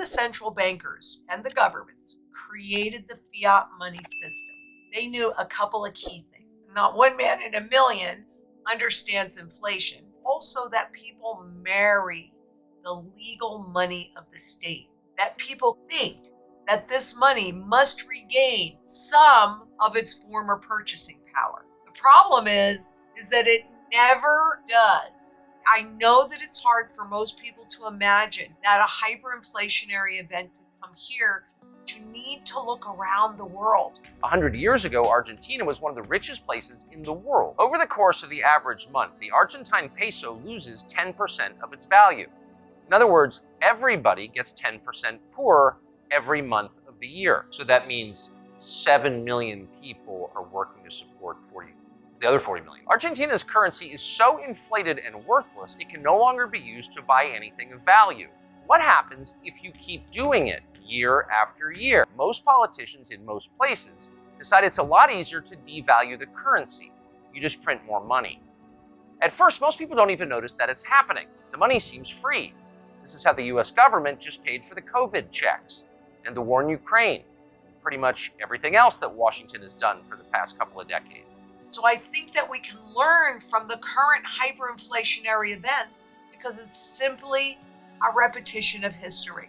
the central bankers and the governments created the fiat money system, they knew a couple of key things. Not one man in a million understands inflation. Also, that people marry the legal money of the state, that people think that this money must regain some of its former purchasing power. The problem is that it never does. I know that it's hard for most people to imagine that a hyperinflationary event could come here, but you need to look around the world. 100 years ago, Argentina was one of the richest places in the world. Over the course of the average month, the Argentine peso loses 10% of its value. In other words, everybody gets 10% poorer every month of the year. So that means 7 million people are working to support the other 40 million. Argentina's currency is so inflated and worthless, it can no longer be used to buy anything of value. What happens if you keep doing it year after year? Most politicians in most places decide it's a lot easier to devalue the currency. You just print more money. At first, most people don't even notice that it's happening. The money seems free. This is how the US government just paid for the COVID checks and the war in Ukraine, pretty much everything else that Washington has done for the past couple of decades. So I think that we can learn from the current hyperinflationary events because it's simply a repetition of history.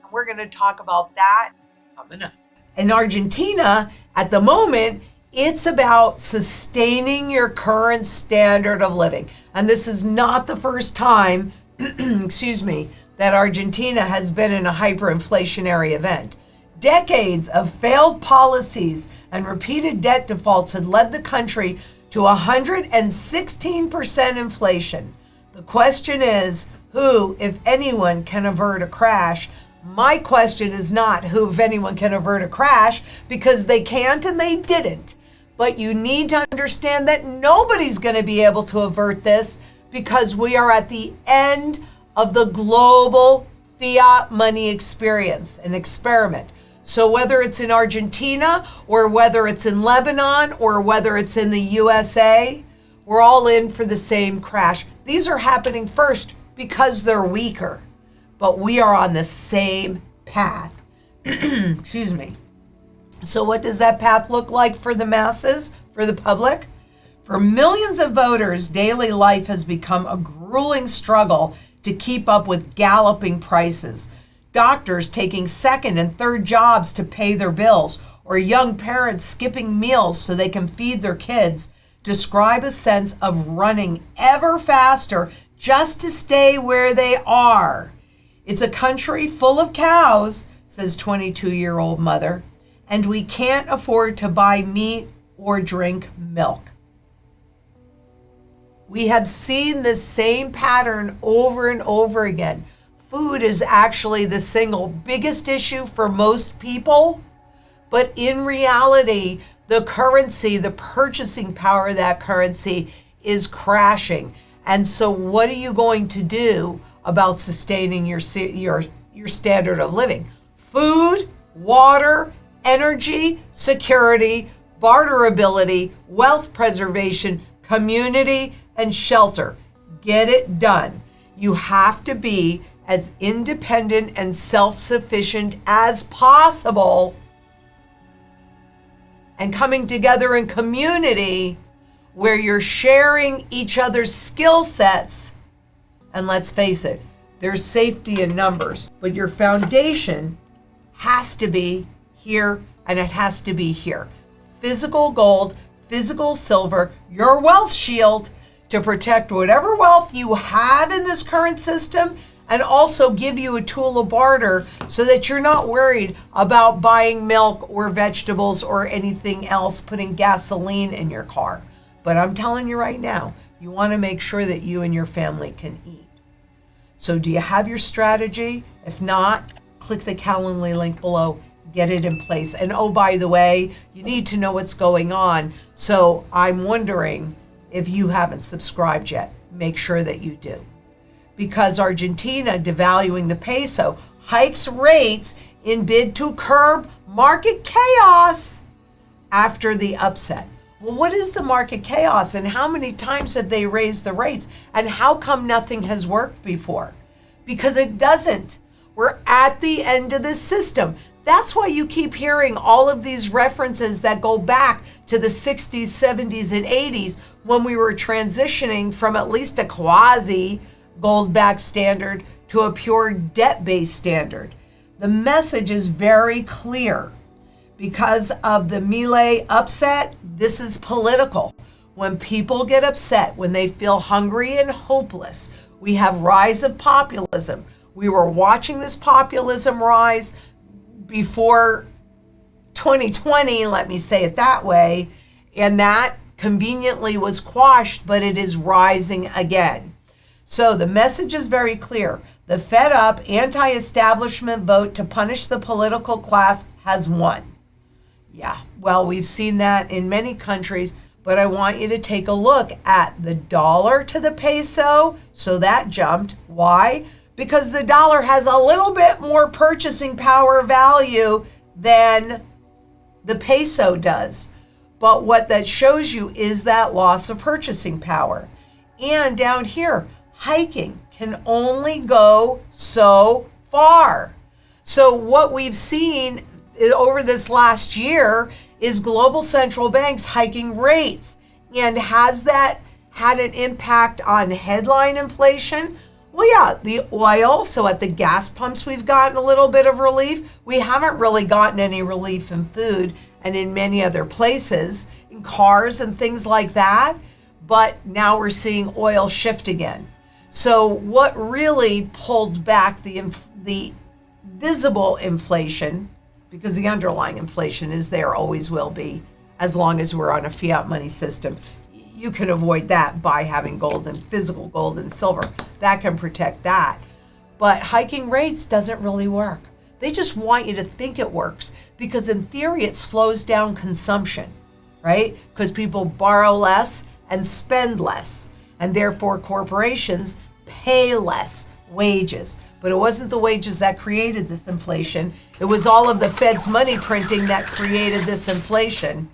And we're going to talk about that coming up. In Argentina, at the moment, it's about sustaining your current standard of living. And this is not the first time, that Argentina has been in a hyperinflationary event. Decades of failed policies and repeated debt defaults had led the country to 116% inflation. The question is, who, if anyone, can avert a crash? My question is not who, if anyone, can avert a crash, because they can't and they didn't. But you need to understand that nobody's going to be able to avert this because we are at the end of the global fiat money experience, an experiment. So whether it's in Argentina or whether it's in Lebanon or whether it's in the USA, we're all in for the same crash. These are happening first because they're weaker, but we are on the same path. So what does that path look like for the masses, for the public? For millions of voters, daily life has become a grueling struggle to keep up with galloping prices. Doctors taking second and third jobs to pay their bills, or young parents skipping meals so they can feed their kids, describe a sense of running ever faster just to stay where they are. It's a country full of cows, says 22-year-old mother, and we can't afford to buy meat or drink milk. We have seen this same pattern over and over again. Food is actually the single biggest issue for most people, but in reality, the currency, the purchasing power of that currency is crashing. And so what are you going to do about sustaining your standard of living? Food, water, energy, security, barterability, wealth preservation, community, and shelter. Get it done. You have to be as independent and self-sufficient as possible, and coming together in community where you're sharing each other's skill sets. And let's face it, there's safety in numbers, but your foundation has to be here, and it has to be here. Physical gold, physical silver, your wealth shield to protect whatever wealth you have in this current system, and also give you a tool of barter so that you're not worried about buying milk or vegetables or anything else, putting gasoline in your car. But I'm telling you right now, you want to make sure that you and your family can eat. So do you have your strategy? If not, click the Calendly link below, get it in place. And oh, by the way, you need to know what's going on. So I'm wondering if you haven't subscribed yet, make sure that you do. Because Argentina devaluing the peso hikes rates in bid to curb market chaos after the upset. Well, what is the market chaos, and how many times have they raised the rates, and how come nothing has worked before? Because it doesn't. We're at the end of this system. That's why you keep hearing all of these references that go back to the 60s, 70s, and 80s when we were transitioning from at least a quasi gold-backed standard to a pure debt-based standard. The message is very clear. Because of the Milei upset, this is political. When people get upset, when they feel hungry and hopeless, we have rise of populism. We were watching this populism rise before 2020, let me say it that way, and that conveniently was quashed, but it is rising again. So the message is very clear. The fed up anti-establishment vote to punish the political class has won. Yeah, well, we've seen that in many countries, but I want you to take a look at the dollar to the peso. So that jumped. Why? Because the dollar has a little bit more purchasing power value than the peso does. But what that shows you is that loss of purchasing power. And down here, hiking can only go so far. So what we've seen over this last year is global central banks hiking rates. And has that had an impact on headline inflation? Well, yeah, the oil. So at the gas pumps, we've gotten a little bit of relief. We haven't really gotten any relief in food and in many other places, in cars and things like that. But now we're seeing oil shift again. So what really pulled back the visible inflation, because the underlying inflation is there, always will be, as long as we're on a fiat money system. You can avoid that by having gold and physical gold and silver. That can protect that. But hiking rates doesn't really work. They just want you to think it works because in theory it slows down consumption, right? Because people borrow less and spend less, and therefore corporations pay less wages. But it wasn't the wages that created this inflation. It was all of the Fed's money printing that created this inflation.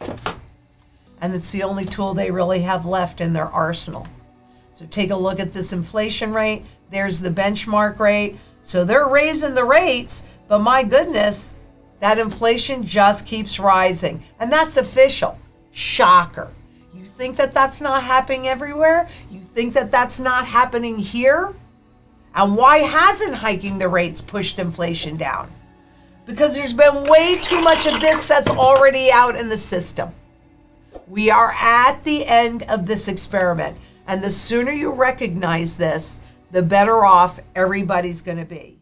And it's the only tool they really have left in their arsenal. So take a look at this inflation rate. There's the benchmark rate. So they're raising the rates, but my goodness, that inflation just keeps rising. And that's official. Shocker. You think that that's not happening everywhere? You think that that's not happening here? And why hasn't hiking the rates pushed inflation down? Because there's been way too much of this that's already out in the system. We are at the end of this experiment. And the sooner you recognize this, the better off everybody's going to be.